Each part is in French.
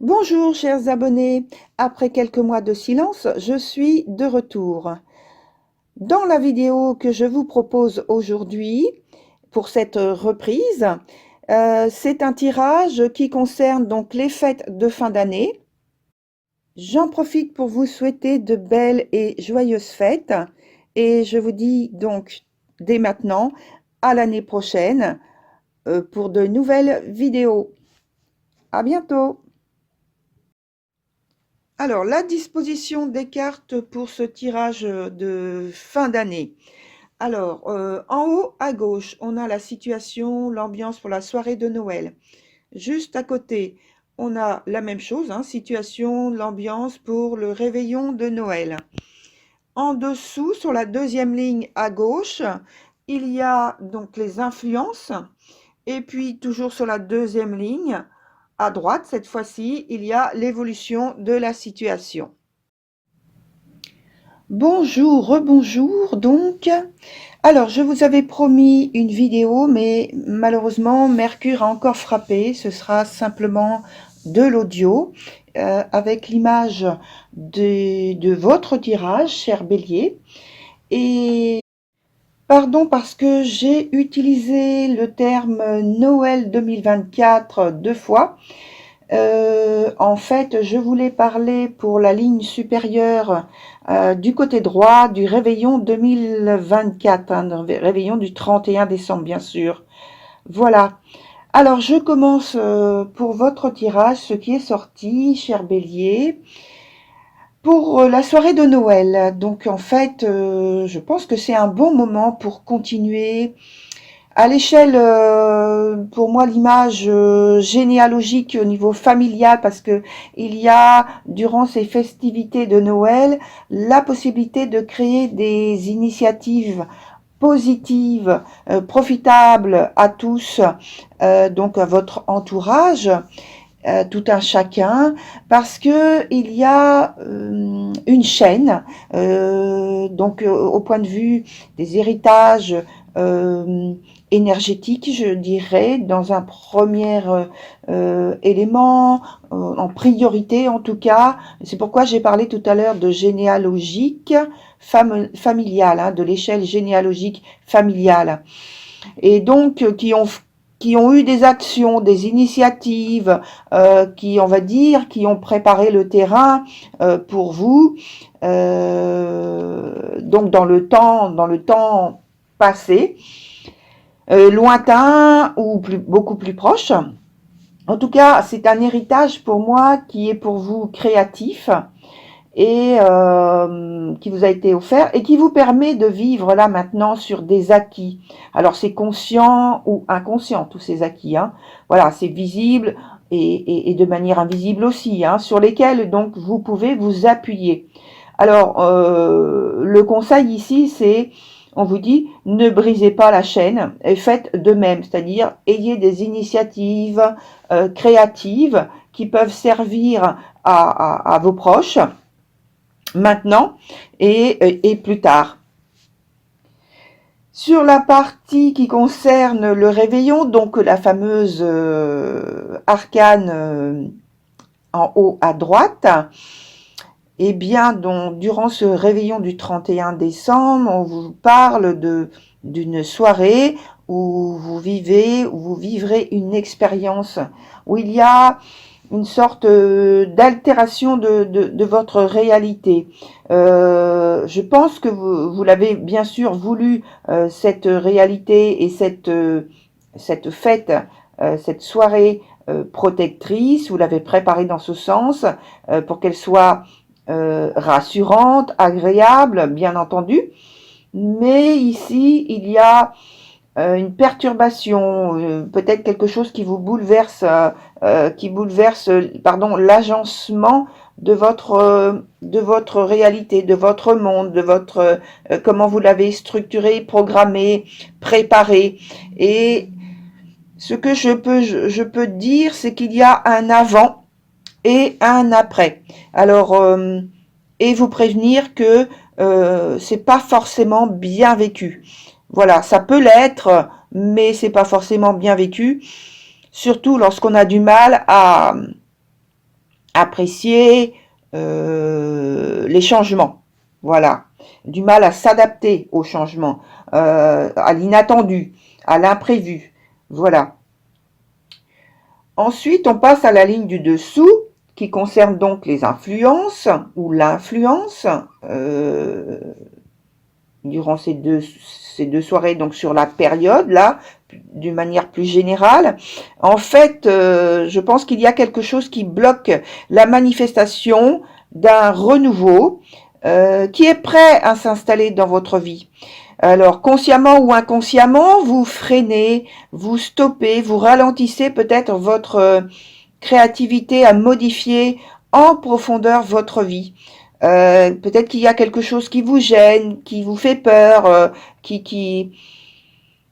Bonjour chers abonnés, après quelques mois de silence, je suis de retour. Dans la vidéo que je vous propose aujourd'hui, pour cette reprise, c'est un tirage qui concerne donc les fêtes de fin d'année. J'en profite pour vous souhaiter de belles et joyeuses fêtes et je vous dis donc dès maintenant à l'année prochaine pour de nouvelles vidéos. À bientôt! Alors, la disposition des cartes pour ce tirage de fin d'année. Alors, en haut à gauche, on a la situation, l'ambiance pour la soirée de Noël. Juste à côté, on a la même chose, hein, situation, l'ambiance pour le réveillon de Noël. En dessous, sur la deuxième ligne à gauche, il y a donc les influences. Et puis, toujours sur la deuxième ligne, à droite, cette fois-ci, il y a l'évolution de la situation. Bonjour, rebonjour donc. Alors, je vous avais promis une vidéo, mais malheureusement, Mercure a encore frappé. Ce sera simplement de l'audio avec l'image de votre tirage, cher Bélier. Et pardon parce que j'ai utilisé le terme Noël 2024 deux fois. En fait, je voulais parler pour la ligne supérieure du côté droit du réveillon 2024, hein, réveillon du 31 décembre, bien sûr. Voilà. Alors, je commence pour votre tirage, ce qui est sorti, cher Bélier, pour la soirée de Noël. Donc, en fait, je pense que c'est un bon moment pour continuer à l'échelle, pour moi, l'image généalogique au niveau familial, parce que il y a, durant ces festivités de Noël, la possibilité de créer des initiatives positives, profitables à tous, donc à votre entourage, tout un chacun, parce que il y a une chaîne, donc au point de vue des héritages énergétiques, je dirais, dans un premier élément, en priorité en tout cas. C'est pourquoi j'ai parlé tout à l'heure de généalogique familiale, hein, de l'échelle généalogique familiale. Et donc qui ont eu des actions, des initiatives, qui, on va dire, qui ont préparé le terrain pour vous, donc dans le temps passé, lointain ou beaucoup plus proche. En tout cas, c'est un héritage pour moi qui est pour vous créatif et qui vous a été offert et qui vous permet de vivre là maintenant sur des acquis. Alors c'est conscient ou inconscient tous ces acquis, hein. Voilà, c'est visible et de manière invisible aussi, hein, sur lesquels donc vous pouvez vous appuyer. Alors le conseil ici c'est, on vous dit, ne brisez pas la chaîne et faites de même, c'est-à-dire ayez des initiatives créatives qui peuvent servir à vos proches maintenant et plus tard. Sur la partie qui concerne le réveillon, donc la fameuse arcane en haut à droite, eh bien, donc, durant ce réveillon du 31 décembre, on vous parle d'une soirée où vous vivrez une expérience, où il y a une sorte d'altération de votre réalité. Je pense que vous l'avez bien sûr voulu, cette réalité et cette fête, cette soirée protectrice, vous l'avez préparée dans ce sens, pour qu'elle soit rassurante, agréable, bien entendu. Mais ici, il y a une perturbation, peut-être quelque chose qui vous bouleverse, pardon, l'agencement de votre réalité, de votre monde, de votre comment vous l'avez structuré, programmé, préparé. Et ce que je peux dire, c'est qu'il y a un avant et un après. Alors, et vous prévenir que c'est pas forcément bien vécu. Voilà, ça peut l'être, mais c'est pas forcément bien vécu, surtout lorsqu'on a du mal apprécier les changements. Voilà. Du mal à s'adapter aux changements, à l'inattendu, à l'imprévu. Voilà. Ensuite, on passe à la ligne du dessous, qui concerne donc les influences ou l'influence durant ces deux soirées, donc sur la période, là, d'une manière plus générale. En fait, je pense qu'il y a quelque chose qui bloque la manifestation d'un renouveau qui est prêt à s'installer dans votre vie. Alors, consciemment ou inconsciemment, vous freinez, vous stoppez, vous ralentissez peut-être votre créativité à modifier en profondeur votre vie. Peut-être qu'il y a quelque chose qui vous gêne, qui vous fait peur,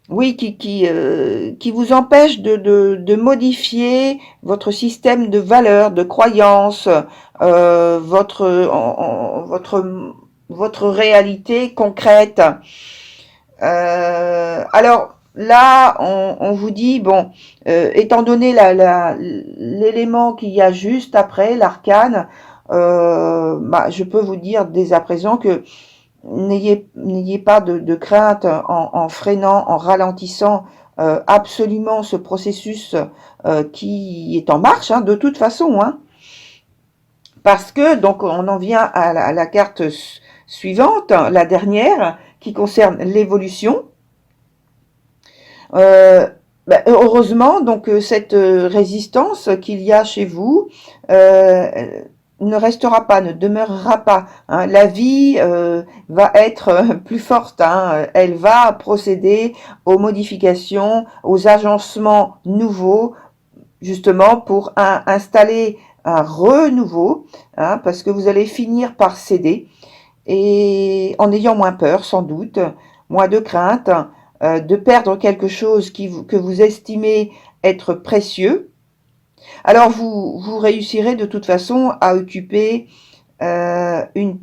oui, qui vous empêche de modifier votre système de valeurs, de croyances, votre réalité concrète. Alors là, on vous dit, bon, étant donné l'élément qu'il y a juste après, l'arcane, je peux vous dire dès à présent que n'ayez pas de crainte en freinant, en ralentissant absolument ce processus qui est en marche, hein, de toute façon, hein. Parce que, donc, on en vient à la carte suivante, la dernière, qui concerne l'évolution. Heureusement, donc, cette résistance qu'il y a chez vous ne restera pas, ne demeurera pas, hein. La vie va être plus forte, hein. Elle va procéder aux modifications, aux agencements nouveaux, justement pour installer un renouveau, hein, parce que vous allez finir par céder, et en ayant moins peur, sans doute, moins de crainte, de perdre quelque chose que vous estimez être précieux. Alors vous réussirez de toute façon à occuper une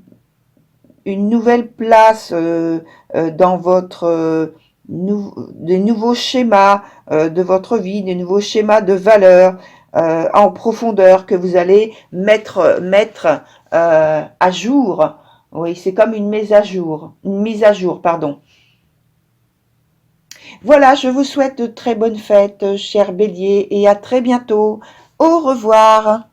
nouvelle place dans votre des nouveaux schémas de votre vie, des nouveaux schémas de valeurs en profondeur que vous allez mettre à jour. Oui, c'est comme une mise à jour, pardon. Voilà, je vous souhaite de très bonnes fêtes, chers béliers, et à très bientôt. Au revoir.